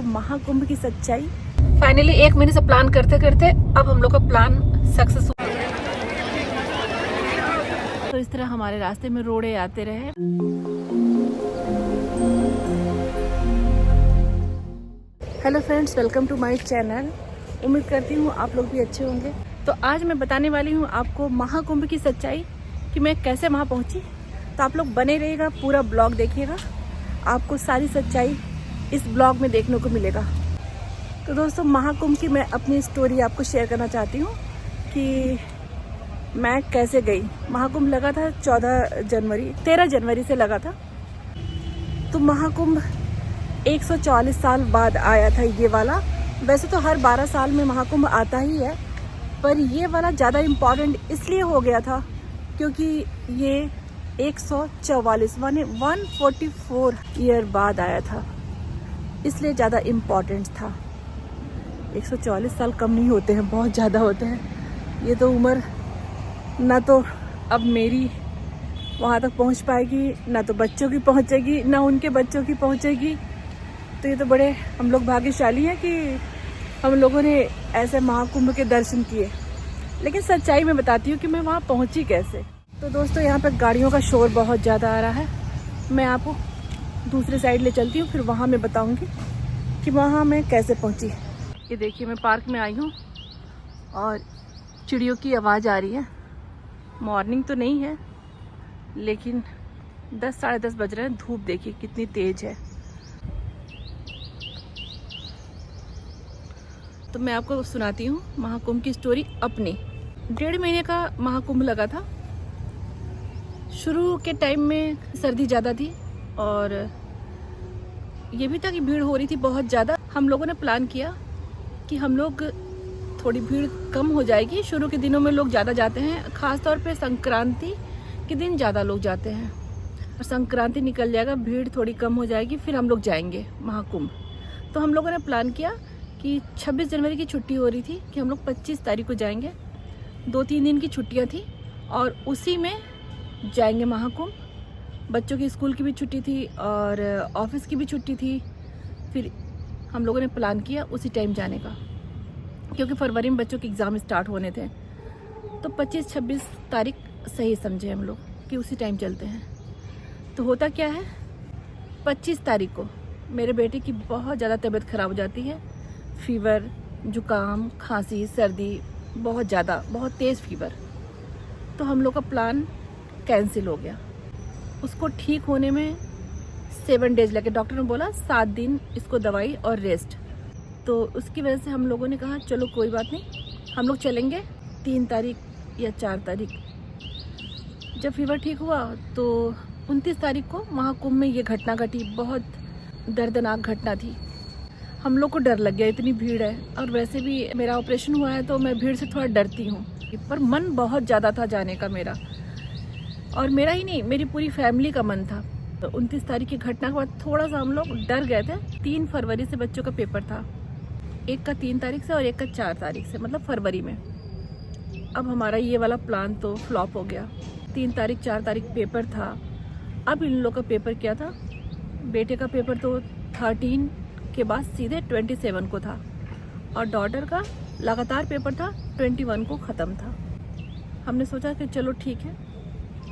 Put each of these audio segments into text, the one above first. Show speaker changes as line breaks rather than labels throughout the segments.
महाकुंभ की सच्चाई। फाइनली 1 महीने से प्लान करते करते अब हम लोग का प्लान सक्सेस हुआ। तो इस तरह हमारे रास्ते में रोड़े आते रहे। Hello friends, welcome to my channel. उम्मीद करती हूँ आप लोग भी अच्छे होंगे। तो आज मैं बताने वाली हूँ आपको महाकुंभ की सच्चाई कि मैं कैसे वहाँ पहुँची। तो आप लोग बने रहिएगा, पूरा ब्लॉग देखिएगा, आपको सारी सच्चाई इस ब्लॉग में देखने को मिलेगा। तो दोस्तों, महाकुंभ की मैं अपनी स्टोरी आपको शेयर करना चाहती हूँ कि मैं कैसे गई। महाकुंभ लगा था 13 जनवरी से लगा था। तो महाकुंभ 144 साल बाद आया था ये वाला। वैसे तो हर 12 साल में महाकुंभ आता ही है, पर ये वाला ज़्यादा इम्पॉर्टेंट इसलिए हो गया था क्योंकि ये 144 माने 144 ईयर बाद आया था, इसलिए ज़्यादा इम्पॉर्टेंट था। 144 साल कम नहीं होते हैं, बहुत ज़्यादा होते हैं। ये तो उम्र ना तो अब मेरी वहाँ तक पहुँच पाएगी, ना तो बच्चों की पहुँचेगी, ना उनके बच्चों की पहुँचेगी। तो ये तो बड़े हम लोग भाग्यशाली हैं कि हम लोगों ने ऐसे महाकुंभ के दर्शन किए। लेकिन सच्चाई मैं बताती हूँ कि मैं वहाँ पहुँची कैसे। तो दोस्तों, यहाँ पर गाड़ियों का शोर बहुत ज़्यादा आ रहा है। मैं आपको दूसरे साइड ले चलती हूँ, फिर वहाँ मैं बताऊँगी कि वहाँ मैं कैसे पहुँची। ये देखिए, मैं पार्क में आई हूँ और चिड़ियों की आवाज़ आ रही है। मॉर्निंग तो नहीं है, लेकिन 10 साढ़े 10 बज रहे हैं। धूप देखिए कितनी तेज़ है। तो मैं आपको सुनाती हूँ महाकुंभ की स्टोरी अपनी। 1.5 महीने का महाकुंभ लगा था। शुरू के टाइम में सर्दी ज़्यादा थी और ये भी था कि भीड़ हो रही थी बहुत ज़्यादा। हम लोगों ने प्लान किया कि हम लोग थोड़ी भीड़ कम हो जाएगी। शुरू के दिनों में लोग ज़्यादा जाते हैं, ख़ास तौर पे संक्रांति के दिन ज़्यादा लोग जाते हैं। और संक्रांति निकल जाएगा, भीड़ थोड़ी कम हो जाएगी, फिर हम लोग जाएंगे महाकुंभ। तो हम लोगों ने प्लान किया कि 26 जनवरी की छुट्टी हो रही थी कि हम लोग 25 तारीख को जाएंगे। 2-3 दिन की छुट्टियाँ थी और उसी में जाएंगे महाकुंभ। बच्चों की स्कूल की भी छुट्टी थी और ऑफिस की भी छुट्टी थी। फिर हम लोगों ने प्लान किया उसी टाइम जाने का, क्योंकि फरवरी में बच्चों के एग्ज़ाम स्टार्ट होने थे। तो 25-26 तारीख सही समझे हम लोग कि उसी टाइम चलते हैं। तो होता क्या है, 25 तारीख को मेरे बेटे की बहुत ज़्यादा तबीयत ख़राब हो जाती है। फीवर, जुकाम, खांसी, सर्दी, बहुत ज़्यादा, बहुत तेज़ फीवर। तो हम लोग का प्लान कैंसिल हो गया। उसको ठीक होने में 7 डेज लगे। डॉक्टर ने बोला 7 दिन इसको दवाई और रेस्ट। तो उसकी वजह से हम लोगों ने कहा चलो कोई बात नहीं, हम लोग चलेंगे 3 तारीख या 4 तारीख। जब फीवर ठीक हुआ तो 29 तारीख को महाकुंभ में ये घटना घटी। बहुत दर्दनाक घटना थी। हम लोग को डर लग गया, इतनी भीड़ है। और वैसे भी मेरा ऑपरेशन हुआ है तो मैं भीड़ से थोड़ा डरती हूँ, पर मन बहुत ज़्यादा था जाने का मेरा। और मेरा ही नहीं, मेरी पूरी फैमिली का मन था। तो 29 तारीख की घटना के बाद थोड़ा सा हम लोग डर गए थे। 3 फरवरी से बच्चों का पेपर था, एक का 3 तारीख से और एक का 4 तारीख से, मतलब फरवरी में। अब हमारा ये वाला प्लान तो फ्लॉप हो गया। 3 तारीख 4 तारीख पेपर था। अब इन लोग का पेपर क्या था, बेटे का पेपर तो 13 के बाद सीधे 27 को था और डॉटर का लगातार पेपर था, 21 को ख़त्म था। हमने सोचा कि चलो ठीक है,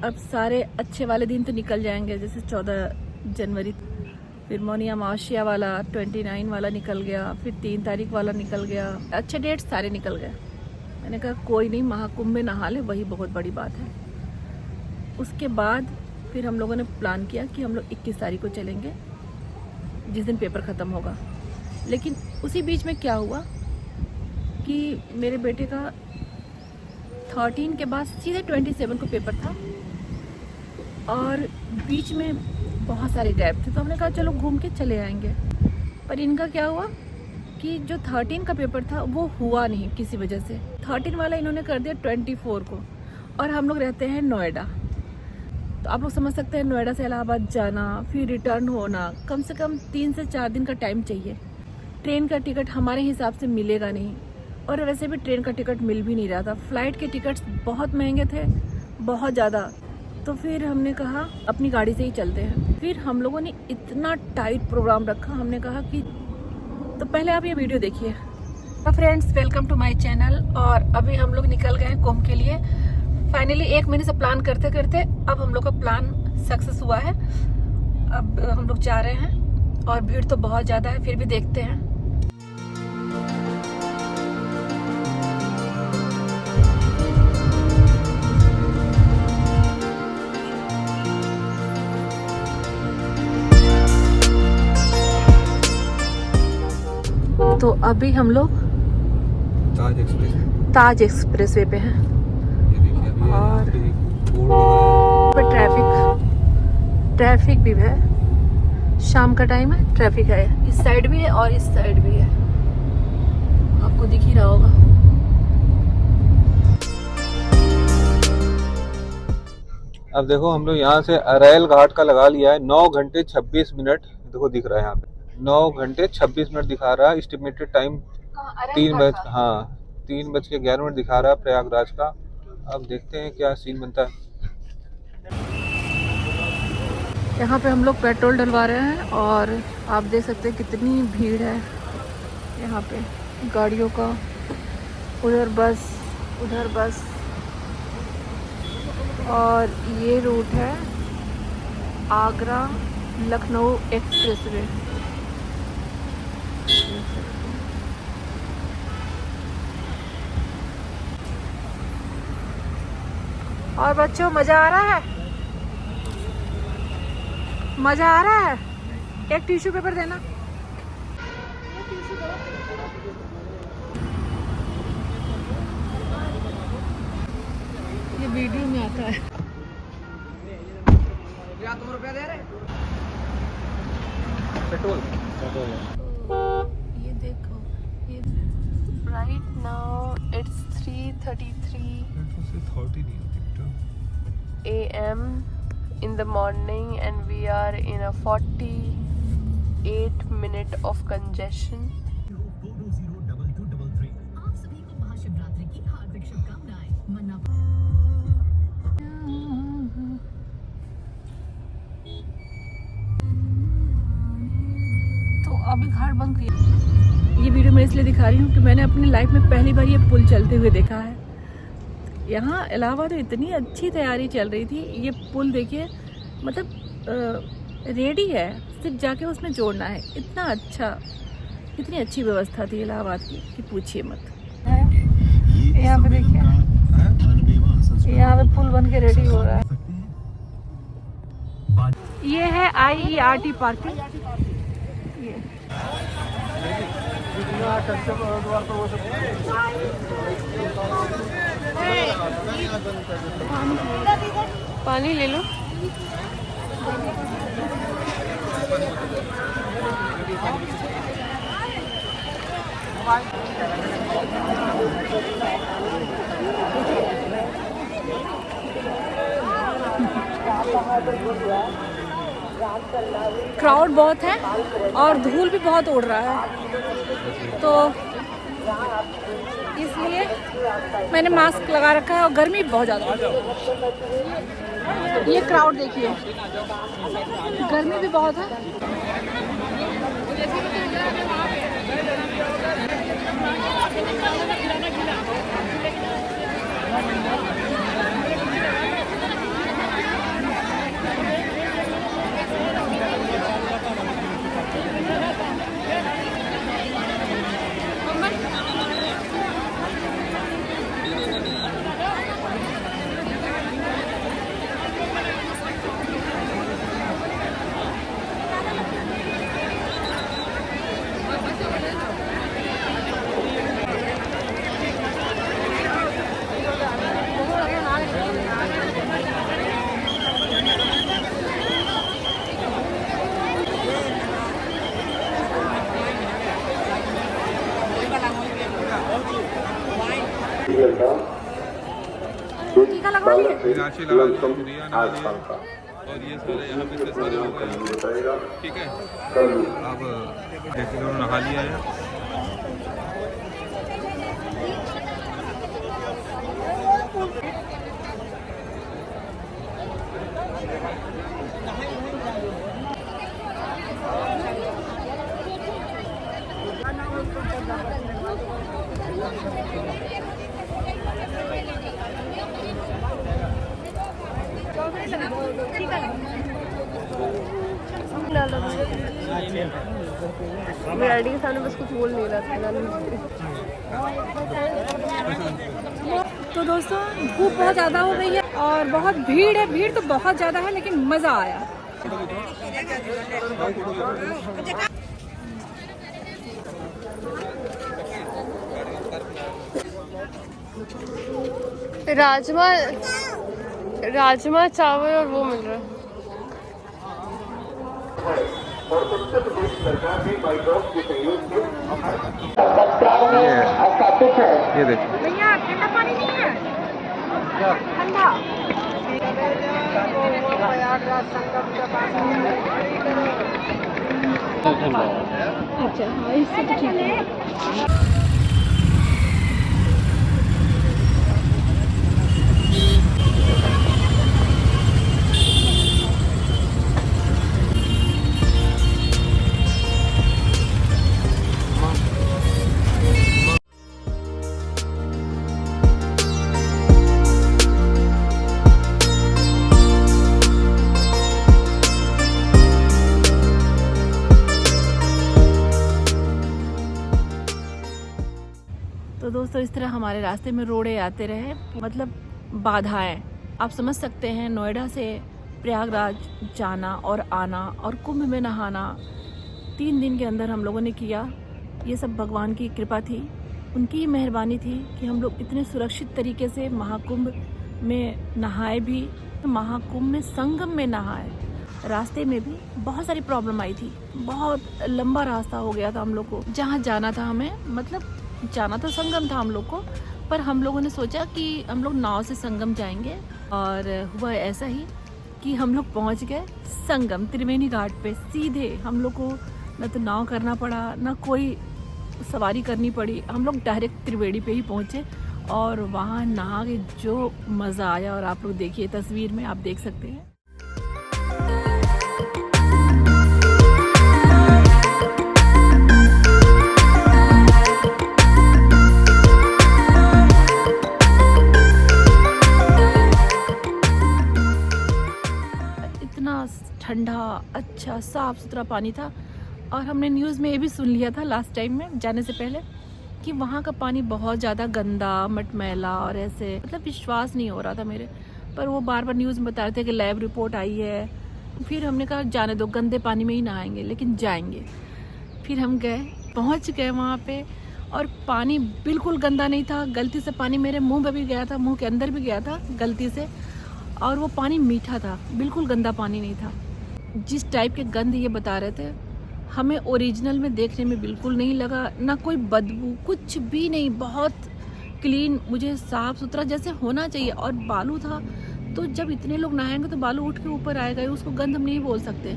अब सारे अच्छे वाले दिन तो निकल जाएंगे, जैसे 14 जनवरी, फिर मौनी अमावस्या वाला 29 वाला निकल गया, फिर 3 तारीख वाला निकल गया। अच्छे डेट सारे निकल गए। मैंने कहा कोई नहीं, महाकुंभ में नहा ले, वही बहुत बड़ी बात है। उसके बाद फिर हम लोगों ने प्लान किया कि हम लोग 21 तारीख को चलेंगे, जिस दिन पेपर ख़त्म होगा। लेकिन उसी बीच में क्या हुआ कि मेरे बेटे का 13 के बाद सीधे 27 को पेपर था और बीच में बहुत सारे गैप थे। तो हमने कहा चलो घूम के चले आएंगे। पर इनका क्या हुआ कि जो 13 का पेपर था वो हुआ नहीं किसी वजह से। 13 वाला इन्होंने कर दिया 24 को। और हम लोग रहते हैं नोएडा, तो आप लोग समझ सकते हैं नोएडा से इलाहाबाद जाना, फिर रिटर्न होना, कम से कम 3 से 4 दिन का टाइम चाहिए। ट्रेन का टिकट हमारे हिसाब से मिलेगा नहीं, और वैसे भी ट्रेन का टिकट मिल भी नहीं रहा था। फ़्लाइट के टिकट्स बहुत महंगे थे, बहुत ज़्यादा। तो फिर हमने कहा अपनी गाड़ी से ही चलते हैं। फिर हम लोगों ने इतना टाइट प्रोग्राम रखा, हमने कहा कि तो पहले आप ये वीडियो देखिए। तो friends, welcome to my channel. और अभी हम लोग निकल गए हैं कुंभ के लिए। फाइनली 1 महीने से प्लान करते करते अब हम लोग का प्लान सक्सेस हुआ है। अब हम लोग जा रहे हैं और भीड़ तो बहुत ज़्यादा है, फिर भी देखते हैं। तो अभी हम लोग ताज एक्सप्रेस वे पे हैं और ट्रैफिक भी है। शाम का टाइम है, ट्रैफिक है। इस साइड भी है और इस साइड भी है, आपको दिख ही रहा होगा।
अब देखो हम लोग यहाँ से अरैल घाट का लगा लिया है। 9 घंटे 26 मिनट देखो दिख रहा है यहाँ पे। 9 घंटे 26 मिनट दिखा रहा है। एस्टिमेटेड टाइम 3:11 दिखा रहा है प्रयागराज का। अब देखते हैं क्या सीन बनता है।
यहाँ पे हम लोग पेट्रोल डलवा रहे हैं और आप देख सकते हैं कितनी भीड़ है यहाँ पे गाड़ियों का। उधर बस और ये रूट है आगरा लखनऊ एक्सप्रेसवे। और बच्चों, मजा आ रहा है? मजा आ रहा है? एक टिश्यू पेपर देना। ये वीडियो में आता है। तुम रुपया दे रहे? पेट्रोल। ये देखो, ये right now it's 3:33 AM in the morning and we are in a 48 minute of congestion. आप सभी को महाशिवरात्रि की हार्दिक शुभकामनाएं। तो अभी घाट बंद किया। ये वीडियो मैं इसलिए दिखा रही हूँ कि मैंने अपनी लाइफ में पहली बार ये पुल चलते हुए देखा है। यहाँ इलाहाबाद में इतनी अच्छी तैयारी चल रही थी। ये पुल देखिए, मतलब रेडी है, सिर्फ जाके उसमें जोड़ना है। इतना अच्छा, इतनी अच्छी व्यवस्था थी इलाहाबाद की कि पूछिए मत। यहाँ पे देखिए, यहाँ पे पुल बन के रेडी हो रहा है। ये है IERT पार्किंग। ये पानी ले लो। क्राउड बहुत है और धूल भी बहुत उड़ रहा है, तो इसलिए मैंने मास्क लगा रखा है और गर्मी बहुत ज़्यादा है। ये क्राउड देखिए, गर्मी भी बहुत है। टीका लगवा लिए?
और ये सारे यहाँ पे से सारे हो गए। ठीक है, अब जैसे उन्होंने नहा लिया है।
डैडी के सामने बस कुछ बोल नहीं रहा था।
तो दोस्तों धूप बहुत ज़्यादा हो गई है और बहुत भीड़ है। भीड़ तो बहुत ज़्यादा है लेकिन मज़ा आया।
राजमा चावल और वो मिल रहा है।
ये देखो
भैया ठंडा पानी नहीं है, ठंडा। अच्छा हाँ, इससे तो ठीक है। तो दोस्तों इस तरह हमारे रास्ते में रोड़े आते रहे, मतलब बाधाएं। आप समझ सकते हैं नोएडा से प्रयागराज जाना और आना और कुंभ में नहाना 3 दिन के अंदर हम लोगों ने किया। ये सब भगवान की कृपा थी, उनकी ही मेहरबानी थी कि हम लोग इतने सुरक्षित तरीके से महाकुंभ में नहाए भी, तो महाकुंभ में संगम में नहाए। रास्ते में भी बहुत सारी प्रॉब्लम आई थी, बहुत लंबा रास्ता हो गया था हम लोग को। जहाँ जाना था हमें, मतलब जाना तो संगम था हम लोग को, पर हम लोगों ने सोचा कि हम लोग नाव से संगम जाएंगे और हुआ ऐसा ही कि हम लोग पहुंच गए संगम त्रिवेणी घाट पे। सीधे हम लोग को न तो नाव करना पड़ा, न कोई सवारी करनी पड़ी। हम लोग डायरेक्ट त्रिवेणी पे ही पहुंचे और वहाँ नहा के जो मज़ा आया, और आप लोग देखिए तस्वीर में आप देख सकते हैं। ठंडा, अच्छा, साफ सुथरा पानी था। और हमने न्यूज़ में ये भी सुन लिया था लास्ट टाइम में जाने से पहले कि वहाँ का पानी बहुत ज़्यादा गंदा, मटमैला और ऐसे, मतलब विश्वास नहीं हो रहा था मेरे। पर वो बार बार न्यूज़ में बता रहे थे कि लैब रिपोर्ट आई है। फिर हमने कहा जाने दो, गंदे पानी में ही नहाएंगे, लेकिन जाएंगे। फिर हम गए, पहुँच गए वहाँ पे, और पानी बिल्कुल गंदा नहीं था। गलती से पानी मेरे मुँह में भी गया था, मुँह के अंदर भी गया था गलती से, और वो पानी मीठा था, बिल्कुल गंदा पानी नहीं था। जिस टाइप के गंद ये बता रहे थे, हमें ओरिजिनल में देखने में बिल्कुल नहीं लगा, ना कोई बदबू, कुछ भी नहीं। बहुत क्लीन, मुझे साफ़ सुथरा जैसे होना चाहिए। और बालू था, तो जब इतने लोग नहाएंगे तो बालू उठ के ऊपर आएगा, उसको गंद हम नहीं बोल सकते।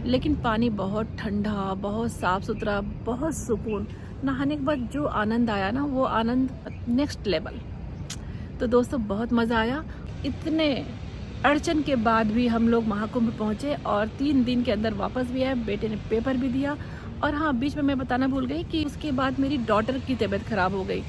लेकिन पानी बहुत ठंडा, बहुत साफ़ सुथरा, बहुत सुकून। नहाने के बाद जो आनंद आया ना, वो आनंद नेक्स्ट लेवल। तो दोस्तों बहुत मज़ा आया। इतने अड़चन के बाद भी हम लोग महाकुंभ पहुँचे और 3 दिन के अंदर वापस भी आए। बेटे ने पेपर भी दिया। और हाँ, बीच में मैं बताना भूल गई कि उसके बाद मेरी डॉटर की तबीयत ख़राब हो गई।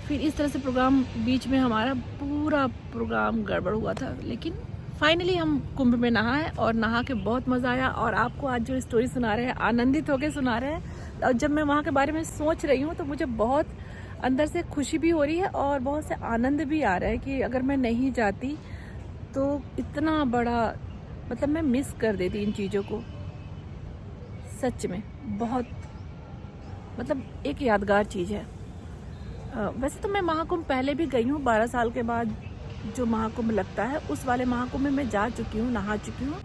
फिर इस तरह से प्रोग्राम, बीच में हमारा पूरा प्रोग्राम गड़बड़ हुआ था। लेकिन फाइनली हम कुंभ में नहाए और नहा के बहुत मज़ा आया। और आपको आज जो स्टोरी सुना रहे हैं, आनंदित होकर सुना रहे हैं। और जब मैं वहाँ के बारे में सोच रही हूँ तो मुझे बहुत अंदर से खुशी भी हो रही है और बहुत से आनंद भी आ रहा है कि अगर मैं नहीं जाती तो इतना बड़ा, मतलब मैं मिस कर देती इन चीज़ों को। सच में बहुत, मतलब एक यादगार चीज़ है। वैसे तो मैं महाकुंभ पहले भी गई हूँ, 12 साल के बाद जो महाकुंभ लगता है उस वाले महाकुंभ में मैं जा चुकी हूँ, नहा चुकी हूँ।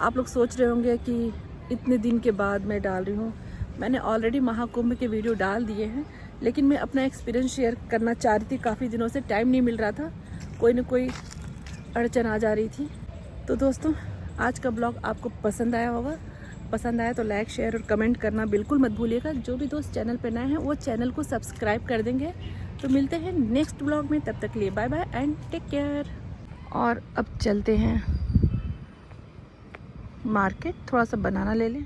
आप लोग सोच रहे होंगे कि इतने दिन के बाद मैं डाल रही हूँ। मैंने ऑलरेडी महाकुंभ के वीडियो डाल दिए हैं, लेकिन मैं अपना एक्सपीरियंस शेयर करना चाह रही थी। काफ़ी दिनों से टाइम नहीं मिल रहा था, कोई ना कोई अड़चन आ जा रही थी। तो दोस्तों आज का ब्लॉग आपको पसंद आया होगा। पसंद आया तो लाइक, शेयर और कमेंट करना बिल्कुल मत भूलिएगा। जो भी दोस्त चैनल पर नए हैं वो चैनल को सब्सक्राइब कर देंगे। तो मिलते हैं नेक्स्ट ब्लॉग में, तब तक के लिए bye bye and take care. और अब चलते हैं मार्केट, थोड़ा सा बनाना ले लें।